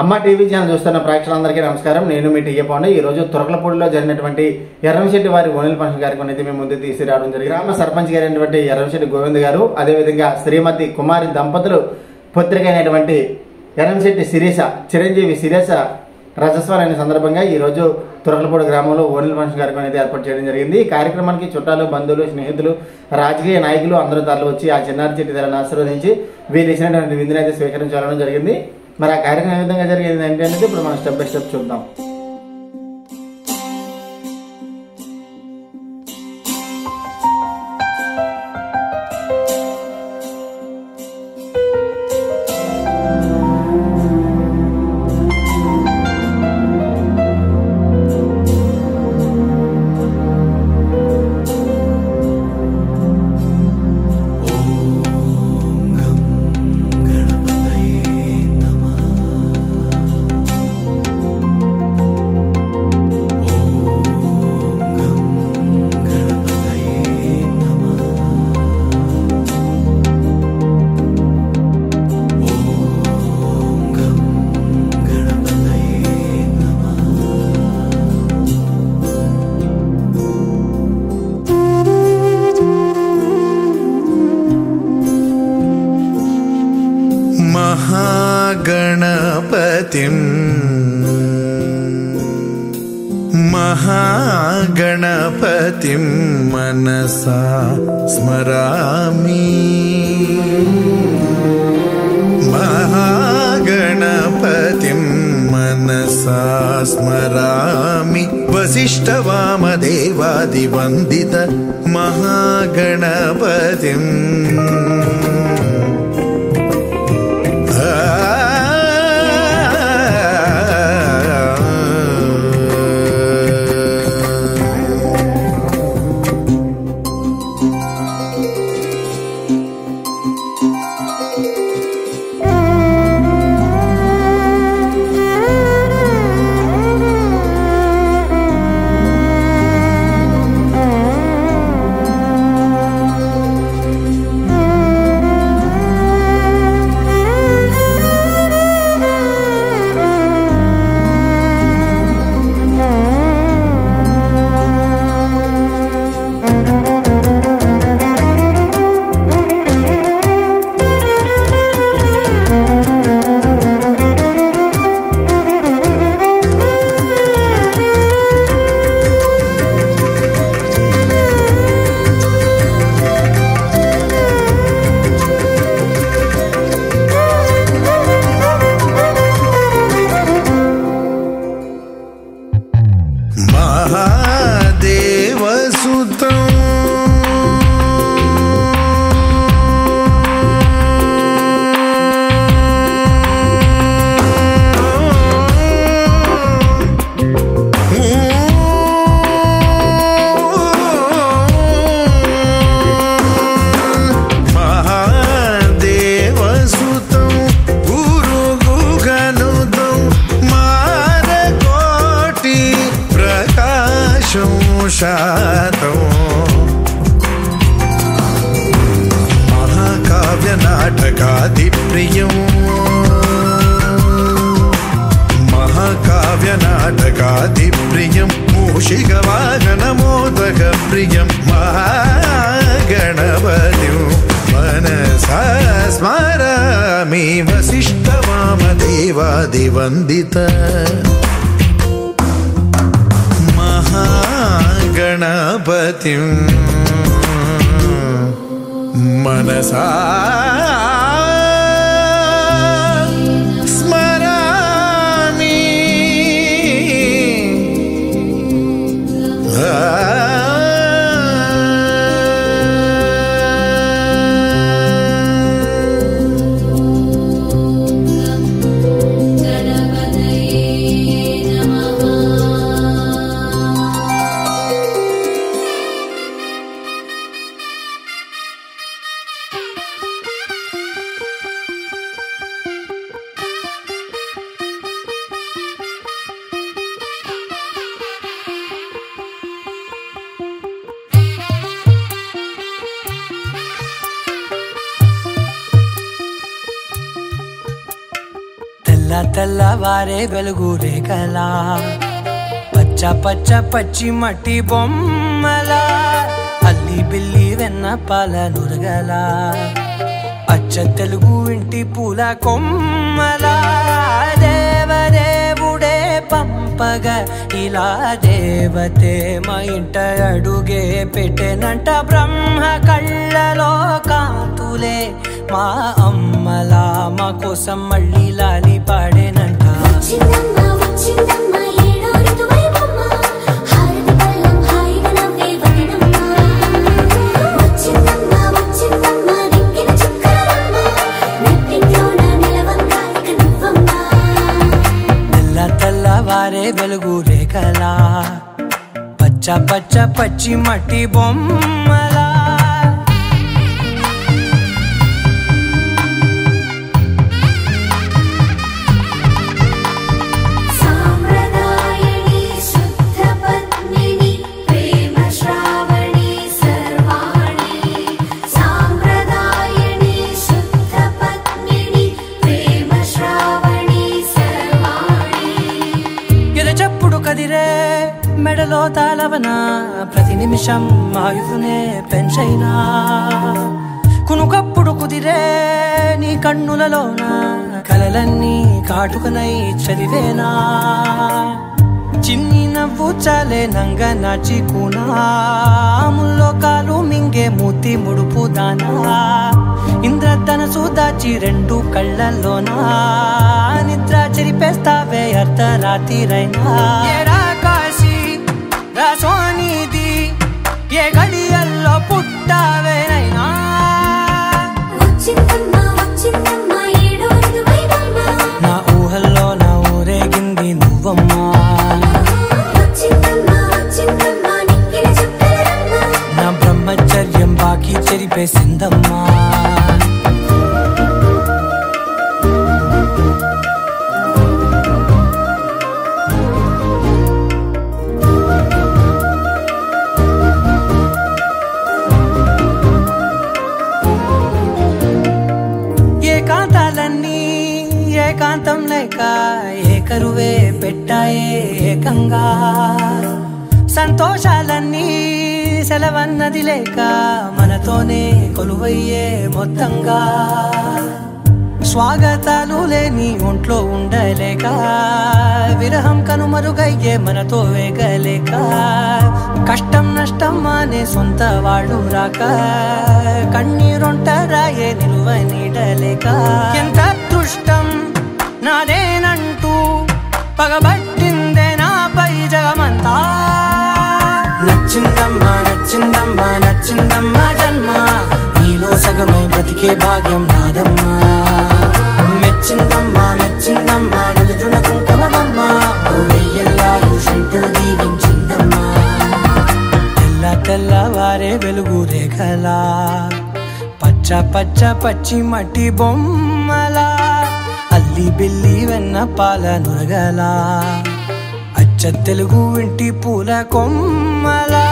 అమ్మ TV channel చూస్తున్న ప్రేక్షకులందరికీ నమస్కారం. నేను మీ టీఏ పౌండ్. ఈ రోజు తురకలపూడిలో జరిగినటువంటి ఎర్రంశెట్టి వారి ఓనెల్ ఫంక్షన్ కార్యక్రమం అయితే మేము ముందు తీసుకురావడం జరిగింది. గ్రామ సర్పంచ్ గారైనటువంటి ఎర్రంశెట్టి గోవింద్ గారు, అదేవిధంగా శ్రీమతి కుమారి దంపతులు పుత్రిక అయినటువంటి ఎర్రంశెట్టి శిరీష, చిరంజీవి శిరీష రజస్వాన్ అనే సందర్భంగా ఈ రోజు తురకలపూడి గ్రామంలో ఓనెల్ ఫంక్షన్ కార్యక్రమం అయితే ఏర్పాటు చేయడం జరిగింది. ఈ కార్యక్రమానికి చుట్టాలు, బంధువులు, స్నేహితులు, రాజకీయ నాయకులు అందరూ తరలి వచ్చి ఆ చిన్నారి చెట్టి ధరను ఆశీర్వదించి వీరు ఇచ్చినటువంటి విందుని అయితే స్వీకరించాలని జరిగింది. మరి ఆ కార్యక్రమం ఏ విధంగా జరిగింది ఏంటి అనేది ఇప్పుడు మనం స్టెప్ బై స్టెప్ చూద్దాం. महागणपतिं मनसा स्मरामि. महागणपतिं मनसा स्मरामि. वसिष्ठवामदेवादिवन्दित महागणपतिम्. महाकाव्यनाटकादिप्रियं महाकाव्यनाटकादिप्रियं मूषिकवाहनमोदकप्रियं महागणपतिं मनसा स्मरामि. वसिष्ठवामदेवादिवन्दित महागणपतिं मनसा स्मरामि. తెల్ల తెల్లవారే వెలుగు రేఖలా పచ్చ పచ్చ పచ్చి మట్టి బొమ్మలా అల్లి బిల్లి వెన్న పాల నురగలా అచ్చ తెలుగు ఇంటి పూల కొమ్మలా దేవదేవుడే పంపగా ఇలా దేవతే మా ఇంట అడుగే పెట్టెనంట బ్రహ్మ కళ్ళలో కాంతులే మా అమ్మలా మా కోసం మళ్ళీ లాలి పాడేనంట తెల్లవారే వెలుగు రేఖలా పచ్చ పచ్చ పచ్చి మట్టి బొమ్మలా మెడలో తాళవన ప్రతి నిమిషం ఆయుధునే పెంచైనా కునుకప్పుడు కుదిరే నీ కన్నులలోన కలలన్నీ కాటుకనై చదివేనా చిన్ని నవ్వు చాలే నంగ నాచి కూనాముల్లో కాలు మింగే మూతి ముడుపు దానా ఇంద్రధనసు దాచి రెండు కళ్ళల్లోనా నిద్ర చెరిపేస్తావే అర్ధరాత్రిరైనా సోనిది ఏ గడియల్లో పుట్టావేనైనా నా ఊహల్లో నా ఊరేగింది నువ్వమ్మా నా బ్రహ్మచర్యం బాకీ చెరిపేసిందమ్మా ఏకాంతం లేక ఏకరువే పెట్టాయే ఏకంగా సంతోషాలన్నీ సెలవన్నది లేక మనతోనే కొలువయ్యే మొత్తంగా స్వాగతాలు లేని ఒంట్లో ఉండలేక విరహం కనుమరుగయ్యే మనతో వేగలేక కష్టం నష్టం అనే సొంత వాళ్ళు రాక కన్నీరొంటరాయే నిలువ నీడలేక ఎంత అదృష్టం నాదేనంటూ పగబట్టిందే నాపై జగమంతా నచ్చిందమ్మా నచ్చిందమ్మా నచ్చిందమ్మా జన్మ నీలో సగమై బ్రతికే భాగ్యం నాదమ్మా మెచ్చిందమ్మా మెచ్చిందమ్మా నిలుచున కుంకుమమ్మా వెయ్యల్లాలు శంకులు దీవించిందమ్మా తెల్ల తెల్లవారే వెలుగు రేఖలా పచ్చ పచ్చ పచ్చి మట్టి బొమ్మలా అల్లి బిల్లి వెన్న పాల నురగలా అచ్చ తెలుగు ఇంటి పూల కొమ్మలా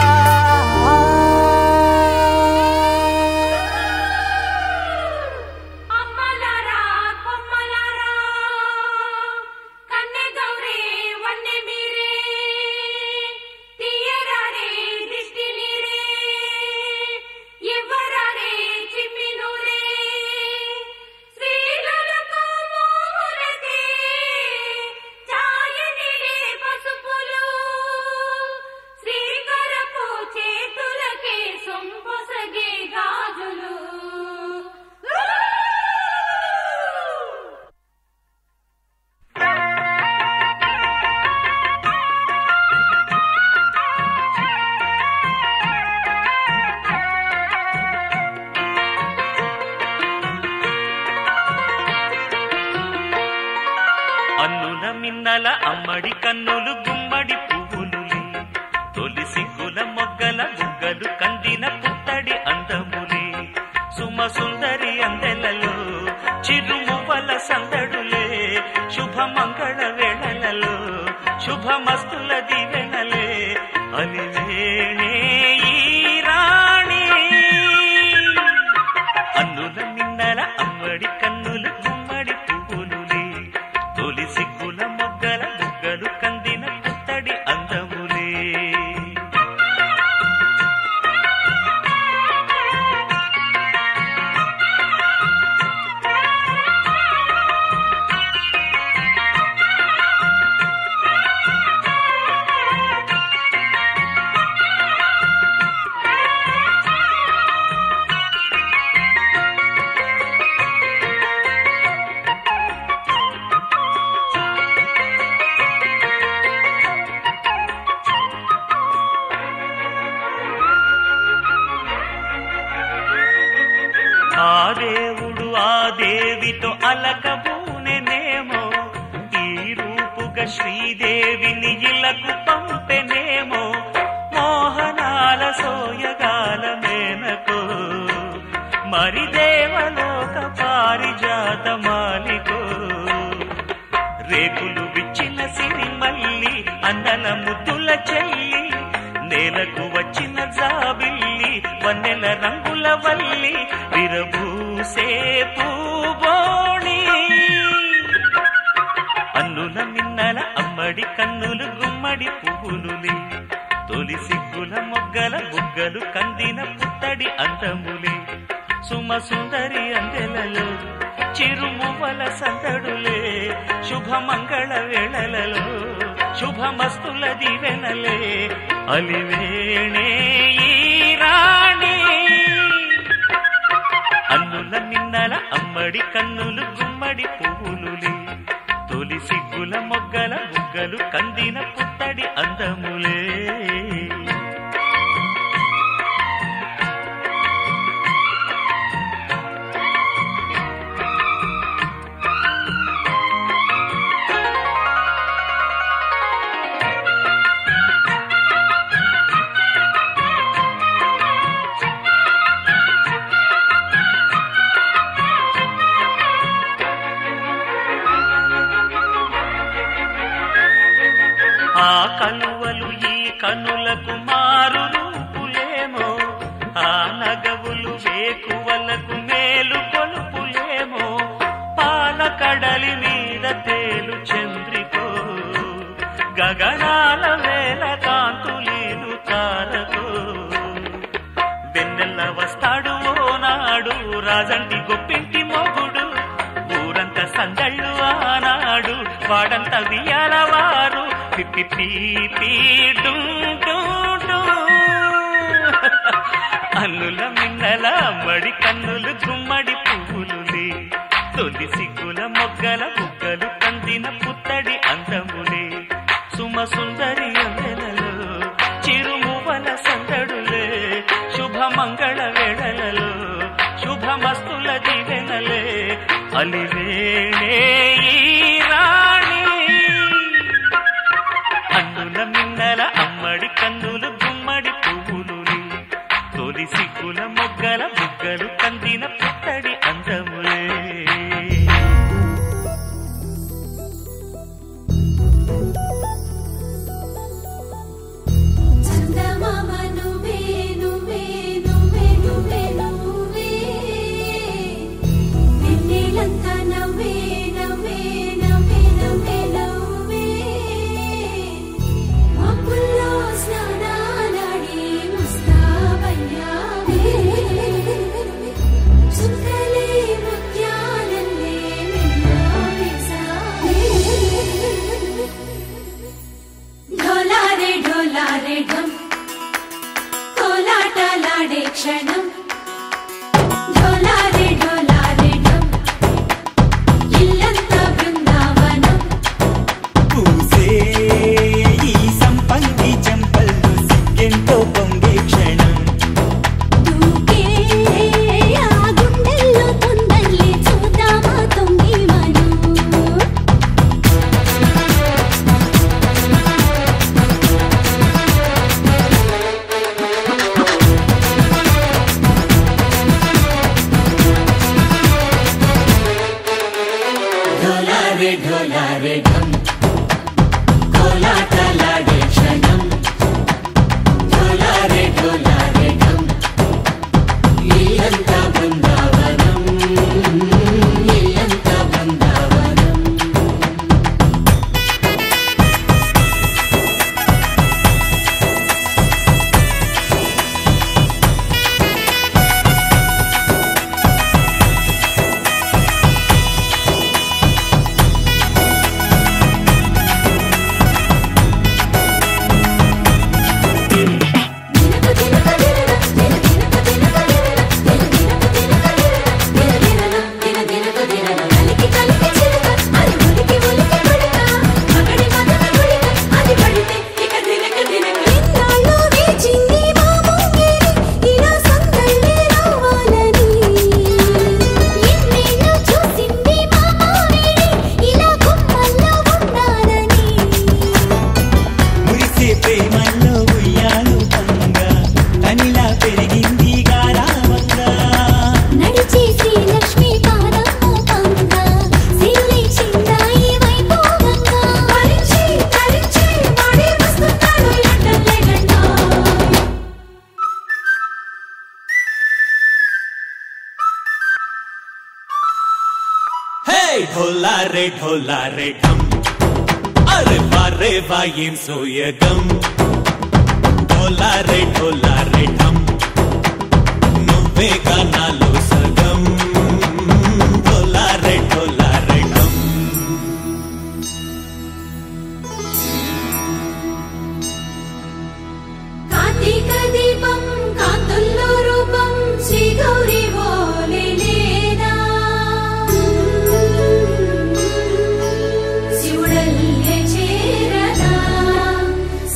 మిన్నల అమ్మడి కన్నులు గుమ్మడి పువ్వులులే తొలి సిగ్గుల మొగ్గల బుగ్గలు కందిన పుత్తడి అందములే సుమ సుందరి అందెలలో చిరుమువ్వల సందడులే శుభమంగళ వేళలలో శుభమస్తుల దివెనలే అలివేణే ఈ రాణి అన్నుల మిన్నల అమ్మడి కన్నులు గుమ్మడి పువ్వులులే పలకబూనెనేమో ఈ రూపుగా శ్రీదేవిని ఇలకు పంపెనేమో మోహనాల సోయగాల మేనకో మరి దేవలోక పారిజాత మాలికో రేకులు విచ్చిన సిరిమల్లి అన్నల ముద్దుల చెల్లి నేలకు వచ్చిన జాబిల్లి వన్నెల రంగుల వల్లి విరబూసే పూబోణి అన్నుల మిన్నల అమ్మడి కన్నులు గుమ్మడి పువ్వులులే తొలి సిగ్గుల మొగ్గల బుగ్గలు కందిన పుత్తడి అందములే సుమ సుందరి అందెలలో చిరుమువల సందడులే శుభమంగళ వేళలలో శుభమస్తుల దివెనలే అలివేణే ఈ రాణి అన్నుల మిన్నల అమ్మడి కన్నులు గుమ్మడి పువ్వులులే తొలి సిగ్గుల మొగ్గల బుగ్గలు కందిన పుత్తడి అందములే ఆ కలువలు ఈ కనులకు మారు రూపులేమో ఆ నగవులు వేకువలకు మేలు కొలుపులేమో పాల కడలి మీద తేలు చంద్రికో గగనాల వేల కాంతులీలు తారకో వెన్నెల్ల వస్తాడు ఓనాడు రాజంటి గొప్పింటి మొగుడు ఊరంత సందళ్ళు ఆనాడు వాడంత వియాలవారు అన్నుల మిన్నల అమ్మడి కన్నులు గుమ్మడి పువ్వులులే తొలి సిగ్గుల మొగ్గల బుగ్గలు కందిన పుత్తడి అందములే సుమ సుందరి అందెలలో చిరుమువల సందడులే శుభమంగళ వేళలలో శుభమస్తుల దివెనలే అలివేణే ఈ రాణి అన్నుల మిన్నల అమ్మడి కన్నులు గుమ్మడి పువ్వులులే తొలి సిగ్గుల మొగ్గల బుగ్గలు కందిన పుత్తడి అందములే క్షణం ఇల్లంతా బృందావనం పూసే ఈ సంపంగి చెంపల్లో సిగ్గెంతో పొంగే క్షణం దూకే ఆ గుండెల్లో తొందరలే చూద్దామా తొంగి మనం ढोलारे ढम कोलाटलाडे क्षणम ढोलारे ढम इल्लंता बृंदावनम इल्लंता बृंदावनम ढोला रे ढम अरे वारे वायें सोयगम ढोला रे ढम నువ్వేగా నాలో సగం ढोला रे ढम కార్తీక దీపం కాంతుల్లో రూపం శ్రీ గౌరీ ఓలే లేదా శివుడల్లే చేరదా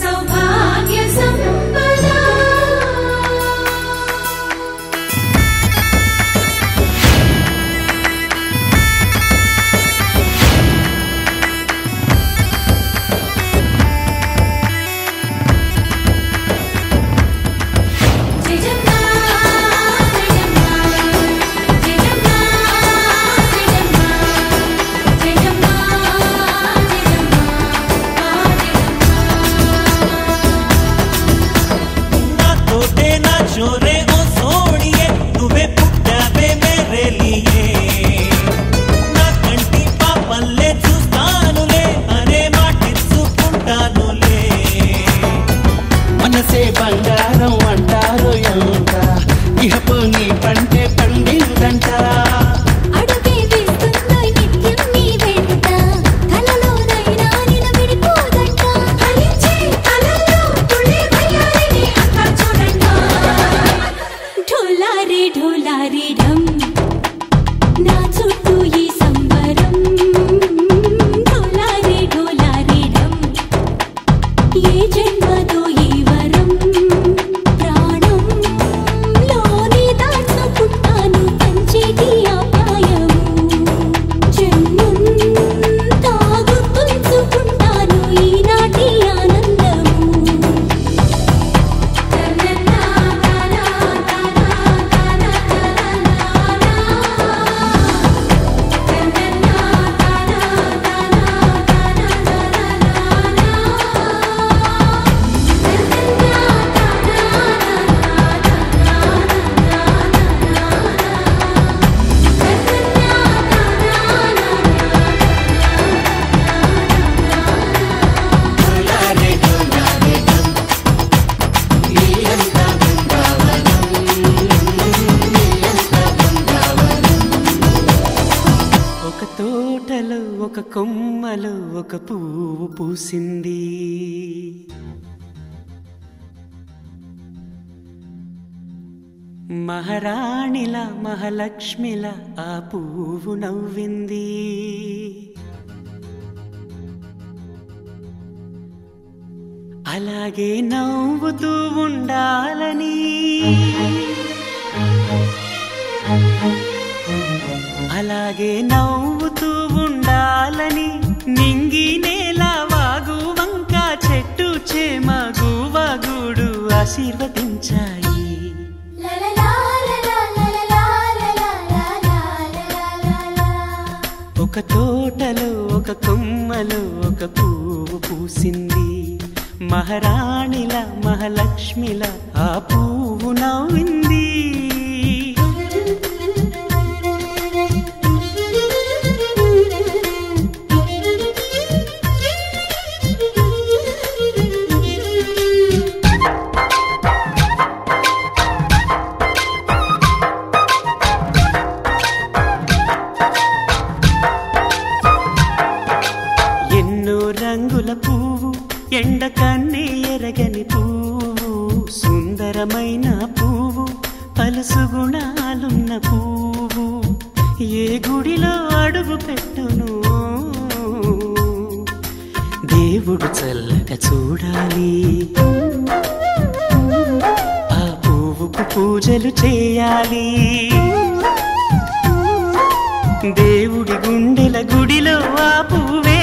సౌభాగ్య సంపద మనసే బంగారం అంటారు ఎంత ఇహపు నీ పంటే పండిందంట అడుగే వేస్తుందో నిత్యం నీ వెంట కలలోనైనా నిన్ను విడిపోదంట హరించే కలల్లో తుళ్ళే వయ్యారిని అంతా చూడంట ఢోలా రే ఢమ్ నా చుట్టూ ఈ సంబరం ఢోలా రే ఢమ్ ఏ జన్మతో ఈ వరం ప్రాణం లోని దాచుకుంటాను పంచేటి ఆప్యాయము జన్మం తాగుతుంచుకుంటాను ఈనాటి ఆనందము ఒక తోటలో ఒక కొమ్మలో ఒక పువ్వు పూసింది మహారాణిలా మహాలక్ష్మిలా ఆ పువ్వు నవ్వింది అలాగే నవ్వుతూ ఉండాలని అలాగే నవ్వుతూ ఉండాలని నింగి నేల వాగు వంక చెట్టు చేమ గువగుడు ఆశీర్వదించాయి ఒక తోటలో ఒక కొమ్మలో ఒక పువ్వు పూసింది మహారాణిల మహాలక్ష్మిల ఆ పువ్వు నవ్వింది రంగుల పువ్వు ఎండ కన్నే ఎరగని పువ్వు సుందరమైన పువ్వు పలుసు గుణాలున్న పువ్వు ఏ గుడిలో అడుగు పెట్టును దేవుడు చల్లగా చూడాలి ఆ పువ్వుకు పూజలు చేయాలి దేవుడి గుండెల గుడిలో ఆ పువ్వే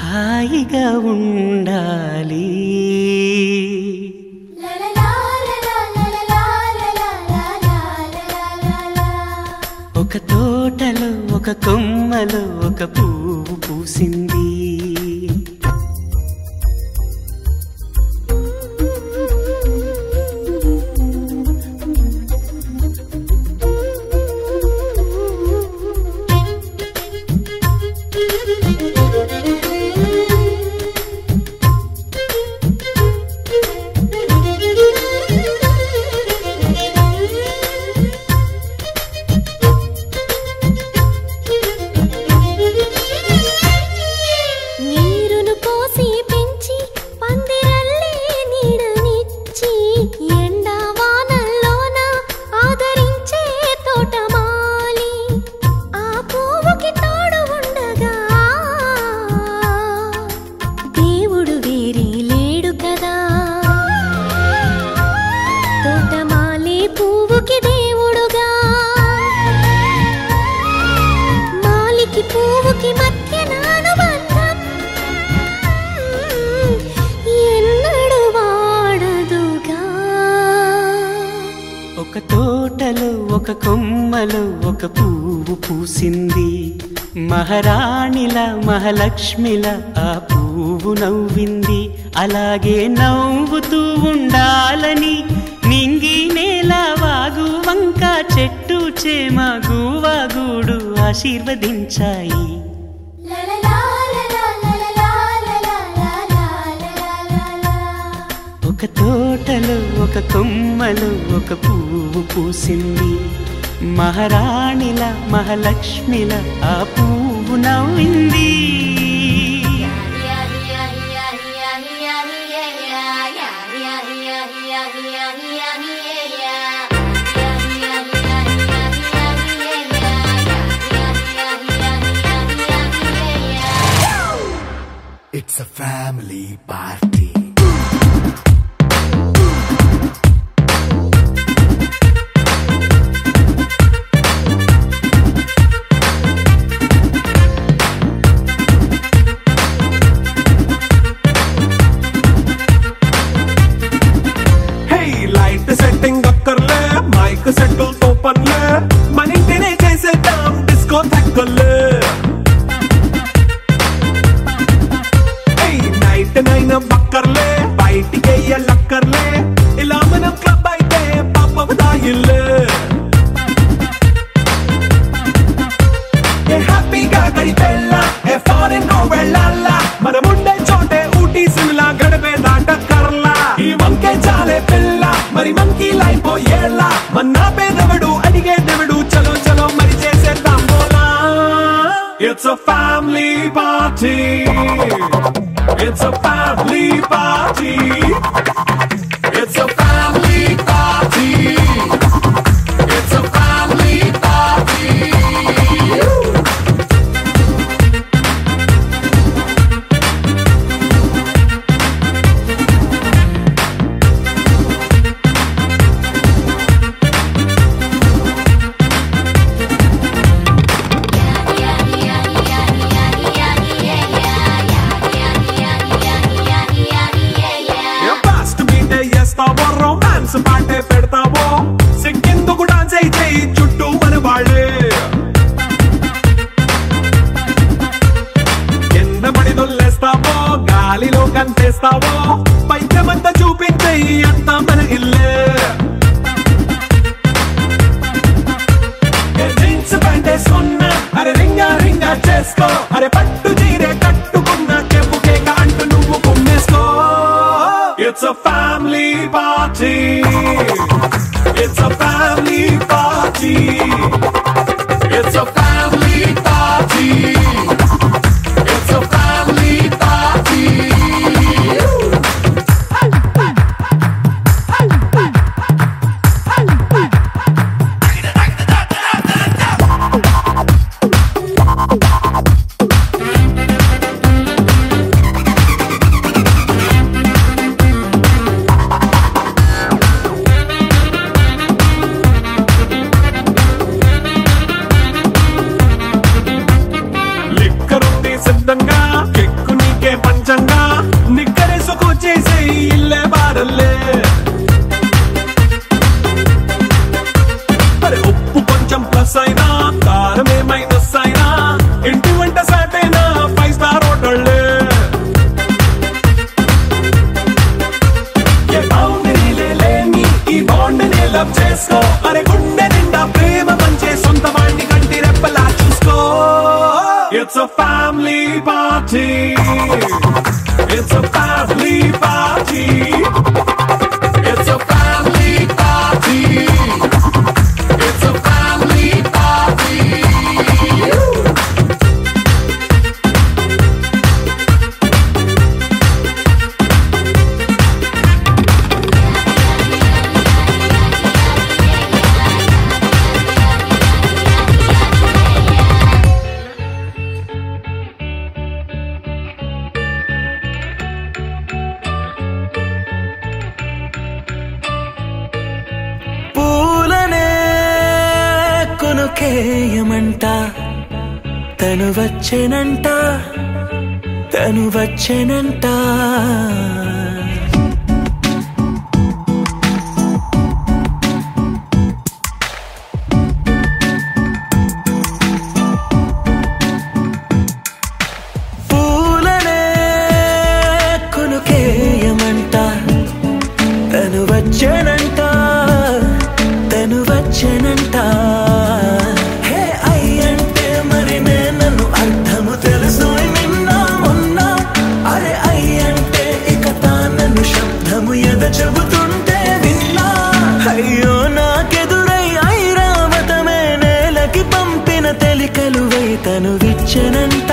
హాయిగా ఉండాలి ఒక తోటలో ఒక కొమ్మలో ఒక పువ్వు పూసింది ఇరువురికి మధ్య నానుబంధం ఎన్నడు వాడదుగా. ఒక తోటలో ఒక కొమ్మలో ఒక పువ్వు పూసింది, మహారాణిలా మహాలక్ష్మిలా ఆ పువ్వు నవ్వింది. అలాగే నవ్వుతూ ఉండాలని నింగి నేల వాగు వంక చెట్టు చేమ గువాగూడు ఆశీర్వదించాయి. ఒక తోటలో ఒక కొమ్మలో ఒక పువ్వు పూసింది, మహారాణిలా మహాలక్ష్మిలా ఆ పువ్వు నవ్వింది. It's a family party. Setting అక్కర్లే, మైక్ సెట్టులతో పనులే, మన ఇంటినే చేసేద్దాం డిస్కో తక్కువలే. నైట్ నైన్ బక్కర్లే, బయటికి వెయ్యలక్కర్లే, ఇలా మనం క్లబ్ అయితే పాపం దాయిల్లే. హ్యాపీగా గడిపెళ్ళా, ఏ ఫారెన్ నో వెళ్ళాలా, మనం ఉండే చోటే ఊటీ సిమ్లా గడిపే దాటక్కర్లా. ఈ వంకే చాలే పిల్ల, మరి మంకీ లైఫ్ ఏళ్ళ, మన్నా పేదవడు అడిగే దేవుడు, చలో చలో మరి చేసేద్దాం బోలా. It's a family party. It's a family party. It's a family party. It's a family party. Romance పాటే పెడతావో, సిగ్గెందుకు డాన్స్ అయి చేయి చుట్టూ మన వాళ్ళే. కింద పడి దొల్లేస్తావో, గాలిలో కంటేస్తావో, పైద్యమంతా చూపించేయి అంతా మన ఇల్లే. జీన్స్ ప్యాంటేసుకున్నా, అరే రింగా రింగా చేసుకో, అరే పట్టు చీరే కట్టుకున్న కెప్పు కేక అంటూ నువ్వు కుమ్మేసుకో. It's a family party. It's a family party. It's a family party. It's a family party. కెక్కు నీకే పంచంగా, నిక్కరేసుకు చేసే ఇల్లే బారల్లే. మరి ఉప్పు కొంచెం ప్లస్ అయినా, కారమే మైనస్ అయినా, ఇంటి వంట సాటైనా 5 స్టార్ హోటళ్ళే. ఏ బౌండరీలే లేని ఈ బాండ్ని లవ్ చేసుకో, అరే గుండె నిండా ప్రేమ పంచే సొంత వాడిని కంటి రెప్పలా చూసుకో. It's a family party. It's a family party. It's a family party. It's a family party. పూలనే కొనుకేయమంట, తను వచ్చెనంట తను వచ్చెనంట పూలనే కొనుకేయమంట తను వచ్చెనంట తను వచ్చెనంట హే అయ్యంటే మరి నేను అర్థము తెలుసు నిన్న మొన్న అరే అయ్యంటే ఇక తానను శబ్దము ఎద చెబుతుంటే విన్నా అయ్యో నాకెదురై ఐరావతమే నేలకి పంపిన తెలికలువై తను విచ్చెనంట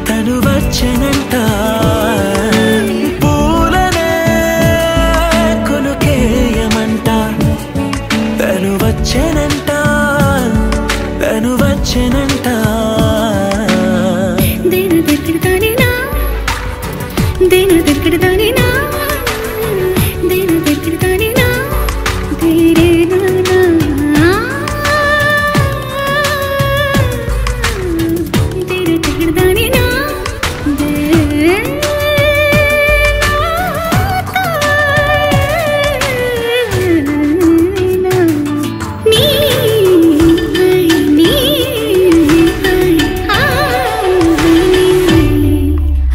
తను వచ్చెనంట పూలనే కొనుకేయమంట తను వచ్చెనంట తను వచ్చెనంట దేను దగ్గరదానినా దేను దగ్గరదానినా దేను దగ్గరదానినా దేరేనా దేను దగ్గరదానినా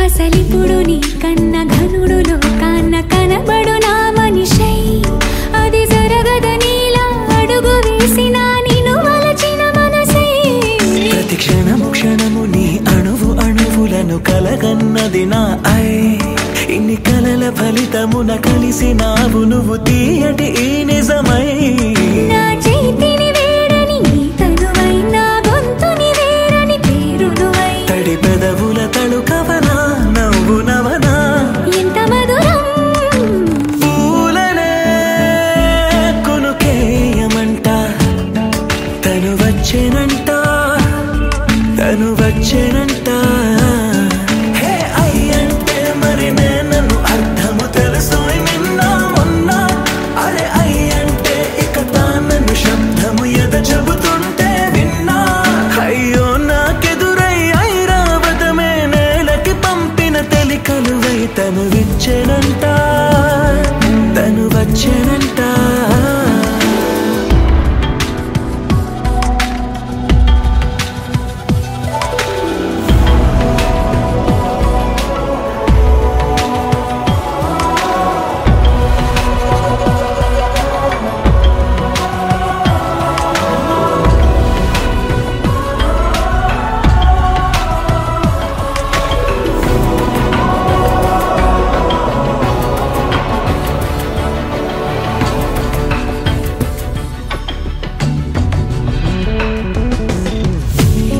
అసలిప్పుడు నీ కన్న ఘనుడులో కన్న కనబడు నా మనిషై అది జరగదనిలా అడుగు వేసిన నిన్ను వలచిన మనసై ప్రతి క్షణము క్షణము నీ అణువు అణువులను కలగన్నది నా ఐ ఇన్ని కలల ఫలితమున కలిసినావు నువ్వు తీయటి ఈ నిజమై నా చేతిని వేడని నీ తనువై నా గొంతుని వేరని పేరునువై తడి పెదవుల తళుకవనా నవ్వు నవనా ఎంత మధురం పూలనే కొనుకేయమంట తను వచ్చెనంట తను వచ్చెనంట హే అయ్యంటే మరి నేను అర్థము తెలుసు నిన్న మొన్న అరే అయ్యంటే ఇక తానను శబ్దము ఎద చెబుతుంటే విన్నా అయ్యో నాకెదురై ఐరావతమే నేలకి పంపిన తెలికలువై తను విచ్చెనంట తను వచ్చెనంట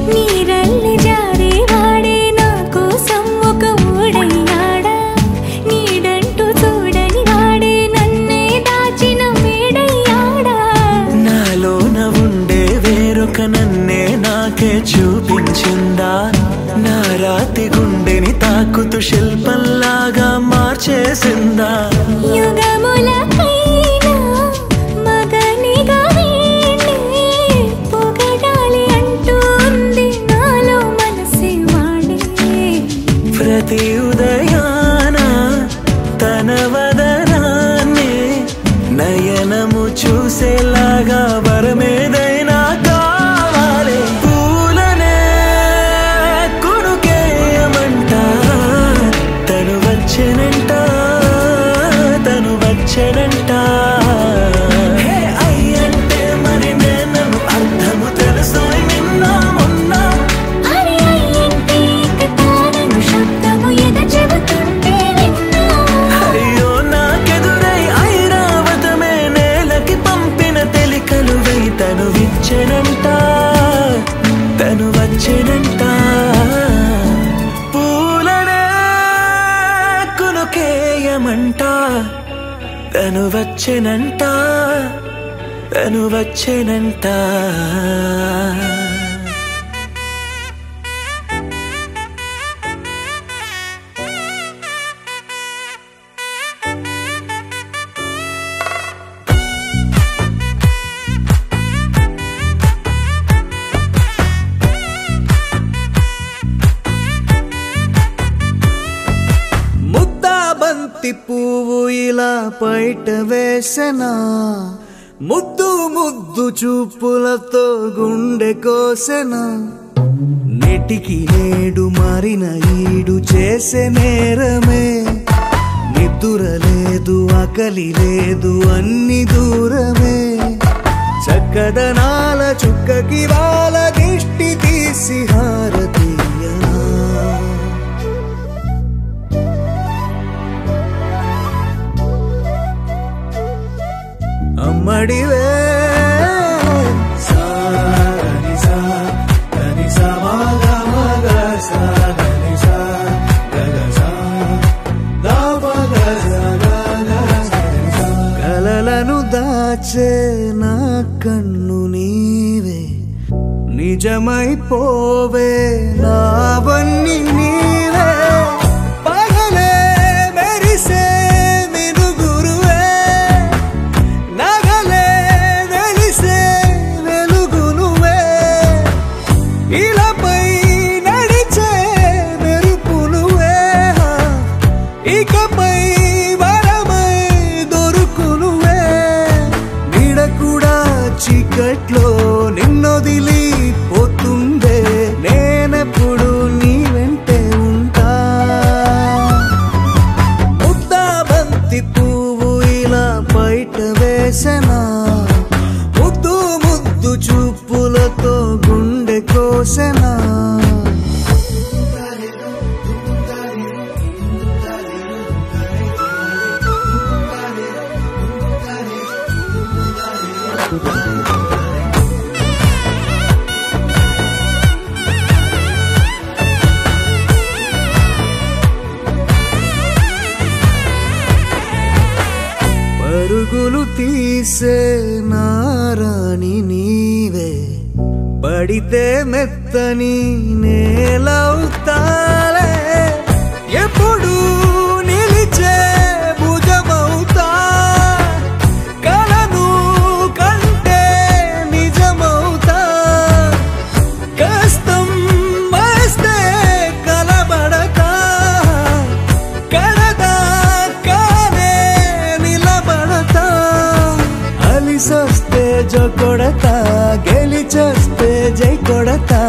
నీరల్లి జారే వాడే నా కోసం ఒక ఊడయ్యాడా నీడంటూ చూడని వాడే నన్నే దాచిన మేడయ్యాడా నాలోన ఉండే వేరొక నన్నే నాకే చూపించిందా నా రాతి గుండెని తాకుతూ శిల్పంలాగా మార్చేసిందా యుగములకైనా మగనిగా వీణ్ణి పొగడాలి అంటూ ఉంది నాలో మనసే వాడే ప్రతి ఉదయాన తన వదనాన్ని నయనము చూసేలాగా వరమేదైనా కావాలి పూలనే కొనుకేయమంట తను వచ్చెనంట తను వచ్చెనంట హే అయ్యంటే మరి నేను అర్థము తెలుసు నిన్న మొన్న అరే అయ్యంటే ఇక తానను శబ్దము ఎద చెబుతుంటే విన్నా అయ్యో నాకెదురై ఐరావతమే నేలకి పంపిన తెలికలువై తను విచ్చెనంట తను వచ్చెనంట పూలనే కొనుకేయమంట తను వచ్చెనంట తను వచ్చెనంట పైట వేసెనా ముద్దు ముద్దు చూపులతో గుండె కోసెనా నెటికి నేడు మారిన ఈడు చేసే నేరమే నిద్ర లేదు ఆకలి లేదు అన్ని దూరమే చక్కదనాల చుక్కకి వాళ్ళ దిష్టి తీసి హారతీయనా అమ్మడివే కలలను దాచే నా కన్ను నీవే నిజమైపోవే నావన్నీ నీవే పగలే మెరిసే మినుగురువే నగలే వెలిసే వెలుగు నువ్వే ఇలాపై నడిచే మెరుపు నువ్వే ఇకపై వరమై దొరుకు నువ్వే నీడ కూడా చీకట్లో నిన్నొదిలి పోతుందే నేనెప్పుడు నీ వెంటే ఉంటా ముద్దా బంతి పువ్వు ఇలా బయట వేసెనా ముద్దు ముద్దు చూపులతో గుండె కోసెనా పరుగులు తీసే నారాణి నీవే పడితే మెత్తని నేలవుతాలే ఎప్పుడు నిలిచే భుజమవుతా కలను కంటే నిజమవుతా కష్టం వస్తే కలబడతా కడదాకానే నిలబడతా అలిసొస్తే జో కొడతా గెలిచొస్తే జై కొడతా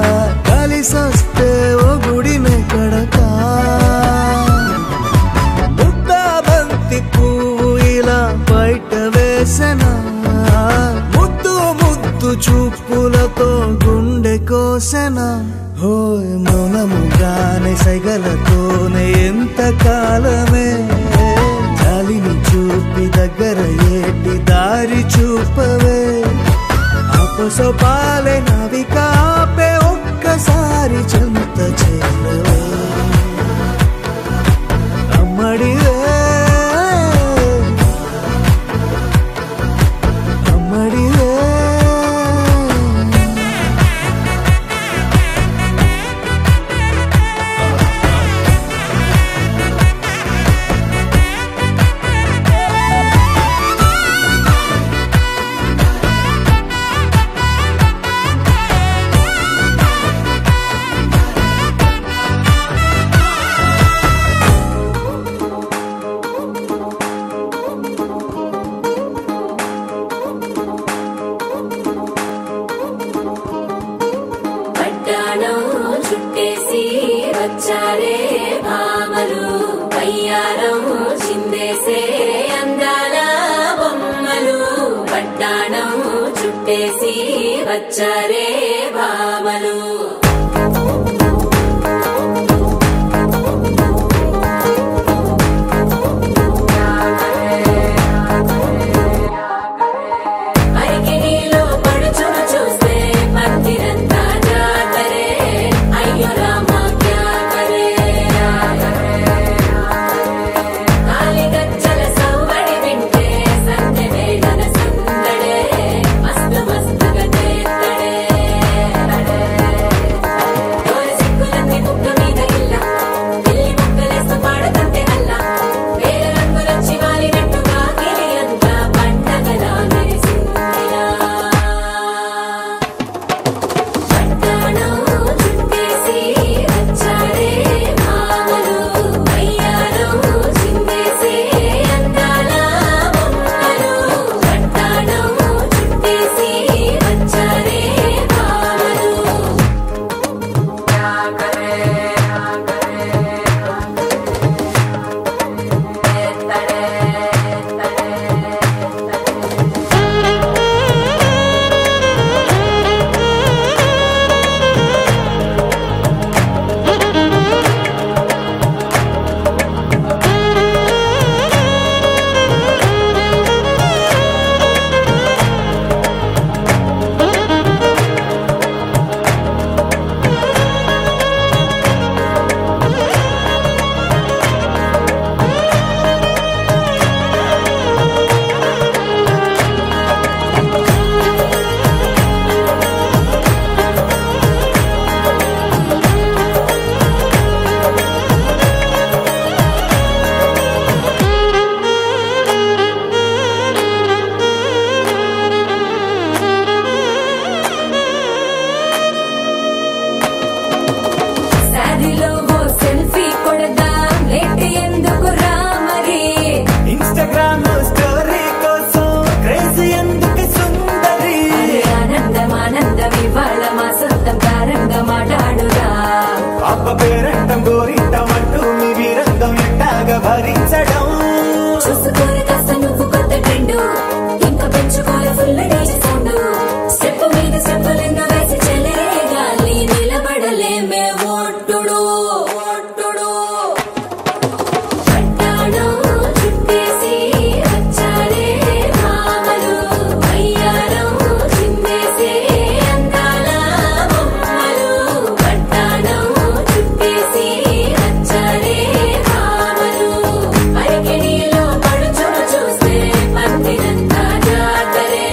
కలిసొస్తే ఓ గుడినే కడతా ముద్దా బంతి పువ్వు ఇలా బయట వేసెనా ముద్దు ముద్దు చూపులతో గుండె కోసెనా హోయ్ మౌనముగానే సైగలతోనే ఎంత కాలమే జాలిని చూపి దగ్గర ఏటి దారి చూపవే అపసొపాలే నవికాపే ఒక్కసారి చెంత చేరవే అమ్మడివే అమ్మడివే పట్టాణం చుట్టేసి వచ్చారే భామలు పయ్యారం చిందేసే అందాల బొమ్మలు పట్టాణం చుట్టేసి వచ్చారే భామలు అరికిలో పడుచును చూస్తే మందిరంతా జాతరే అయ్యో రామా క్యా కరే కాలి గజ్జల సవ్వడి వింటే సందె వేళన సందడే మస్తు మస్తుగా చేస్తడే పేరంటం గోరింటం అంటూ మీ వీరంగం ఎట్టాగా భరించడం చూసుకోరు కాస్త నువ్వు కొత్త ట్రెండ్ ఇంకా పెంచుకోరు ఫుల్ డేజ్ సౌండ్ స్టెప్ మీద స్టెప్పులెన్నో వేసి చెలే గాలి నిలబడలేమే ఓట్టుడు పట్టాడు చుట్టేసి వచ్చారే భామలు అయ్యారం చిందేసే అందాల బొమ్మలు పట్టాడు చుట్టేసి వచ్చారే భామలు పరికిణీలో పడుచును చూస్తే పందిరంతా జాతరే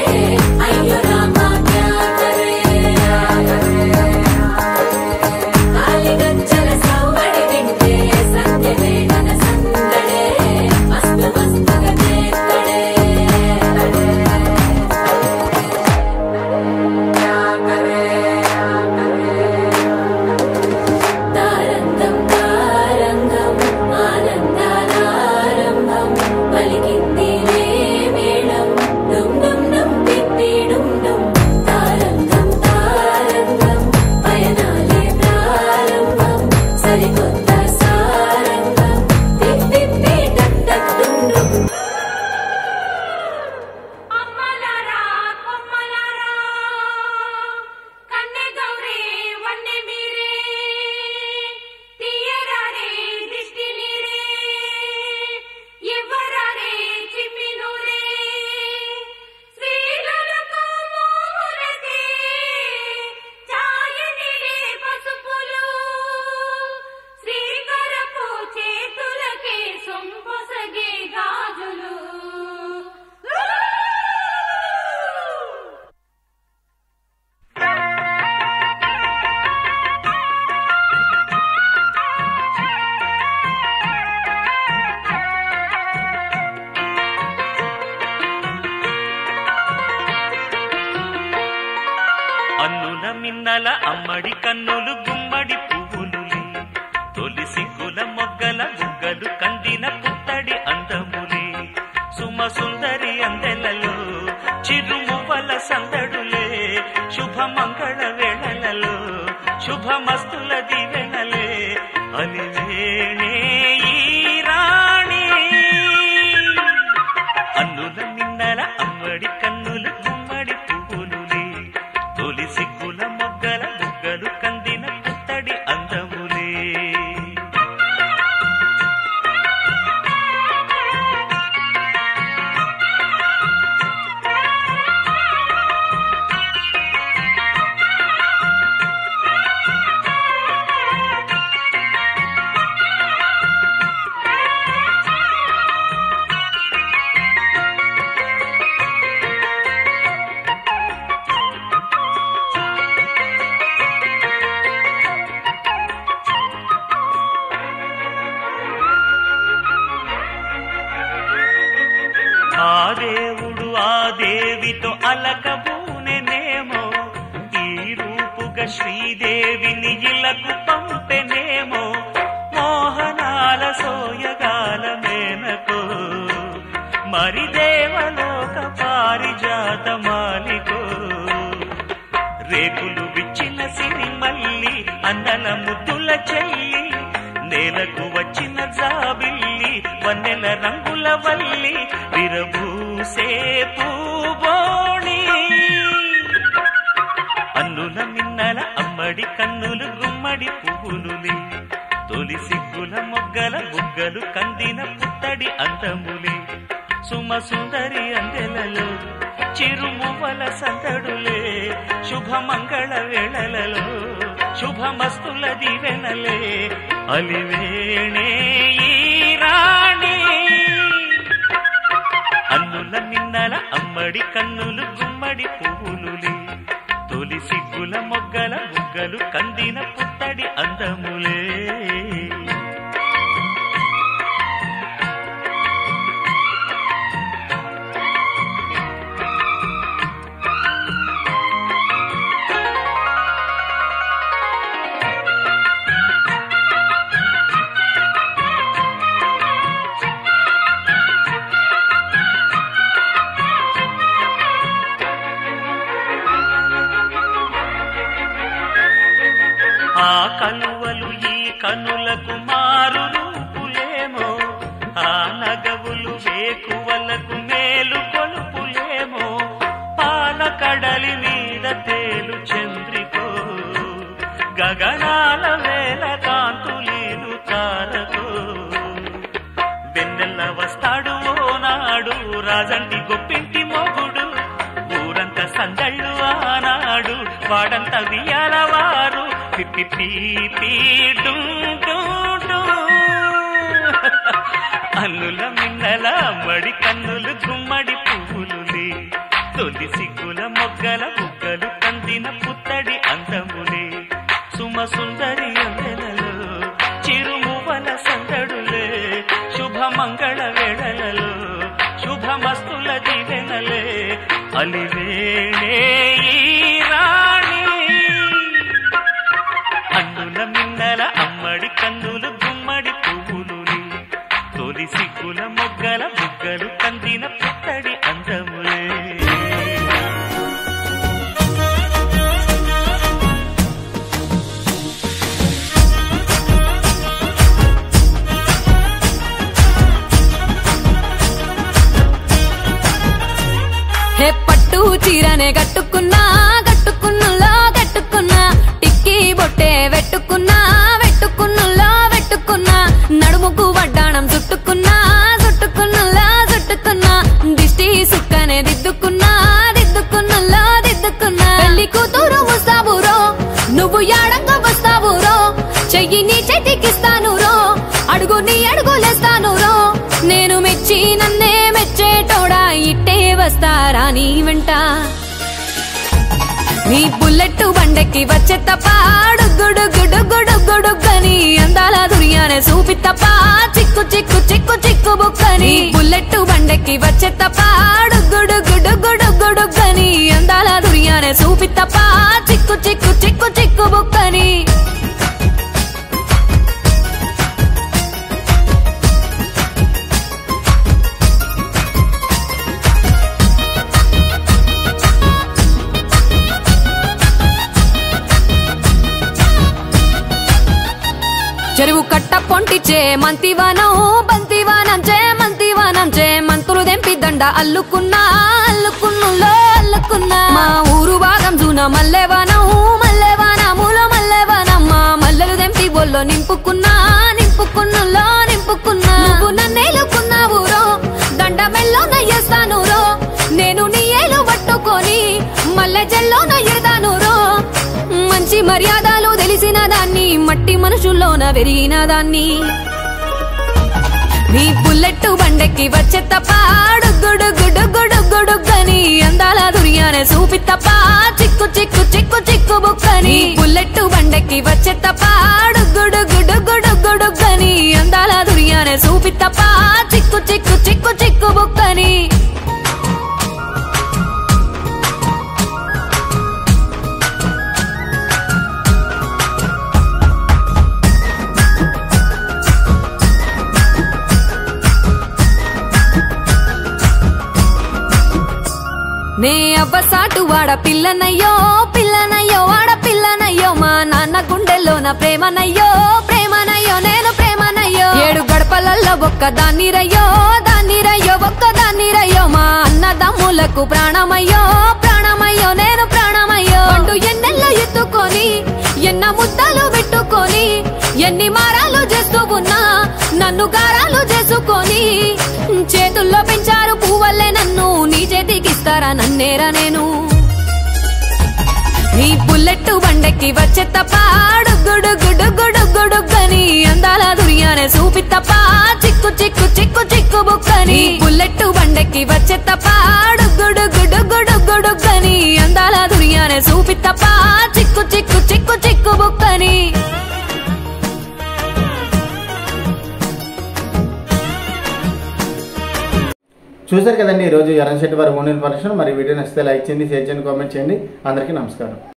అయ్యో రామా జాతరే కాలి గజ్జల సౌవడి వింటే సంధ్యవే నన సందడే మస్తు మస్తుగా చేస్తడే తారంగం తారంగం ఆనందానారంభం పలికింది మేళం డుమ్ డుమ్ డుమ్ తిప్పి డుమ్ డుమ్ తారంగం తారంగం పయనాలే ప్రారంభం సరికొత్త సారంగం తిప్పి టక్ టక్ డుమ్ డుమ్ అమ్మలారా కొమ్మలారా కన్నె గౌరీ వన్నె మీరే తీయరారే దిష్టి నీరే ఇవ్వరారే చిమ్మి నూరే శ్రీలకు మోములకే ఛాయనిలే పసుపులు శ్రీకరపు చేతులకే సొంపొసగే గాజులు అన్నుల మిన్నల అమ్మడి కన్నులు గుమ్మడి పువ్వులులే తొలి సిగ్గుల మొగ్గల బుగ్గలు కందిన పుత్తడి అందములే సుమ సుందరి అందెలలో చిరుమువ్వల సందడులే శుభమంగళ వేళలలో శుభమస్తుల దివెనలే అలివేణే ఈ రాణి అన్నుల మిన్నల అమ్మడి కన్నులు గుమ్మడి పువ్వులులే తొలి సిగ్గుల మొగ్గల బుగ్గలు కందిన పుత్తడి అందములే ఆ దేవుడు ఆ దేవితో అలకబూనెనేమో ఈ రూపుగా శ్రీదేవిని ఇలకు పంపెనేమో మోహనాల సోయగాల మేనకో మరి దేవలోక పారిజాత మాలికో రేకులు విచ్చిన సిరిమల్లి అందల ముద్దుల చెల్లి నేలకు వచ్చిన జాబిల్లి వన్నెల రంగుల వల్లి విరబూసే పూబోణి అన్నుల మిన్నల అమ్మడి కన్నులు గుమ్మడి పువ్వులులే తొలి సిగ్గుల మొగ్గల బుగ్గలు కందిన పుత్తడి అందములే సుమ సుందరి అందెలలో చిరుమువ్వల సందడులే శుభమంగళ వేళలలో శుభమస్తుల దివెనలే అలివేణే ఈ రాణి అన్నుల మిన్నల అమ్మడి కన్నులు గుమ్మడి పువ్వులులే తొలి సిగ్గుల మొగ్గల బుగ్గలు కందిన పుత్తడి అందములే ఆ కలువలు ఈ కనులకు మారు రూపులేమో ఆ నగవులు వేకువలకు మేలు కొలుపులేమో పాల కడలి మీద తేలు చంద్రికో గగనాల వేల కాంతులీలు తారకో వెన్నెల్ల వస్తాడు ఓనాడు రాజంటి గొప్పింటి మొగుడు ఊరంతా సందళ్ళు ఆనాడు వాడంత వియాలవారు పిప్పి పీపీ అల్లుల మిన్నల అమ్మడి కన్నులు గుమ్మడి పువ్వులులే తొలి సిగ్గుల మొగ్గల బుగ్గలు కందిన పుత్తడి అందములే సుమ సుందరి అందెలలో చిరుమువల సందడులే శుభమంగళ వేళలలో శుభమస్తుల దీవెనలే అలివేణే ఈ రాణి అన్నుల మిన్నల అమ్మడి కన్నులు గుమ్మడి పువ్వులుని తొలి సిగ్గుల మొగ్గల బుగ్గలు కందిన పుత్తడి అందములే హే పట్టు చీరనే కట్టుకున్నా కట్టుకున్నులో కట్టుకున్నా టిక్కీ బొట్టే వెట్టుకున్నా వెట్టుకున్నులో వెట్టుకున్నా నడుముకు వడ్డాణం చుట్టుకున్నా చుట్టుకున్నులో చుట్టుకున్నా దిష్టి సుక్కనే దిద్దుకున్నా దిద్దుకున్నులో దిద్దుకున్నా పెళ్లి కూతురు వస్తావురో నువ్వు యాడంగా వస్తావురో చెయ్యి నీ చేతికిస్తాను రో అడుగు నీ అడుగులేస్తాను రో నేను మెచ్చి నన్నే మెచ్చేటోడా ఇట్టే వస్తారా నీ వెంట నీ బుల్లెట్ బండెక్కి వచ్చే తప్ప గుడుగుడుగుడుగుడుగుడుగని అందాల దుర్యానే చూపి తప్ప చిక్కు చిక్కు చిక్కు చిక్కు బుక్కని బుల్లెట్ బండెక్కి వచ్చే తప్ప గుడుగుడుగుడుగుడుగని అందాల దుర్యానే చూపి తప్ప చిక్కు చిక్కు చిక్కు చిక్కు బుక్కని చెరువు కట్ట పొంటిచే మంతివానం బంతివానం చే మంతివానం చే మంతులు దెంపి దండ అల్లుకున్నా అల్లుకున్నులో అల్లుకున్నా మా ఊరు భాగం జూన మల్లెవానం మల్లెవానములో మల్లెవానం మా మల్లెలు దెంపి బొల్లో నింపుకున్నా నింపుకున్నులో నింపుకున్నా నువ్వు నన్నేలుకున్నావు రో దండ మెల్లో నయ్యేస్తాను రో నేను నీ ఏలు పట్టుకొని మల్లె జల్లో నయ్యేదాను రో మంచి మర్యాదలు తెలిసిన దాన్ని మట్టి మనుషుల్లోన వెరిగిన దాన్ని నీ బుల్లెట్ బండెక్కి వచ్చే తప్ప గుడుగుడుగుడుగుడుగని అందాల దుర్యానే చూపి తప్ప చిక్కు చిక్కు చిక్కు చిక్కు బుక్కని బుల్లెట్ బండెక్కి వచ్చే తప్ప గుడుగుడుగుడుగుడుగని అందాల దుర్యానే చూపి తప్ప చిక్కు చిక్కు చిక్కు చిక్కు బుక్కని నే అవ్వసాటు వాడ పిల్లనయ్యో పిల్లనయ్యో వాడ పిల్లనయ్యో మా నాన్న గుండెల్లోన ప్రేమనయ్యో ప్రేమనయ్యో నేను ప్రేమనయ్యో 7 గడపలల్లో ఒక్కదాన్ని రయ్యో దాన్ని రయ్యో ఒక్కదాన్ని రయ్యో మా అన్నదమ్ములకు ప్రాణమయ్యో ప్రాణమయ్యో నేను ప్రాణమయ్యో పండు ఎన్నెల్లో ఎత్తుకొని ఎన్న ముద్దలు పెట్టుకొని ఎన్ని మారాలు చేస్తూ ఉన్నా నన్ను గారాలు చేసుకొని చేతుల్లో పెంచారు పువ్వల్లే నన్ను నీ చేతికిస్తారా నన్నేరా నేను నీ బుల్లెట్ బండెక్కి వచ్చే తప్ప గుడుగుడుగుడుగుడుగని అందాల దుర్యానే చూపి తప్ప చిక్కు చిక్కు చిక్కు చిక్కు బుక్కని బుల్లెట్ బండెక్కి వచ్చే తప్ప గుడుగుడుగుడుగుడుగని అందాల దుర్యానే చూపి తప్ప చిక్కు చిక్కు చిక్కు చిక్కు బుక్కని చూశారు కదండి ఈరోజు ఎర్రంశెట్టి వారి ఓన్ ఇన్ఫర్మేషన్. మరి వీడియో నచ్చితే లైక్ చేయండి, షేర్ చేయండి, కామెంట్ చేయండి. అందరికీ నమస్కారం.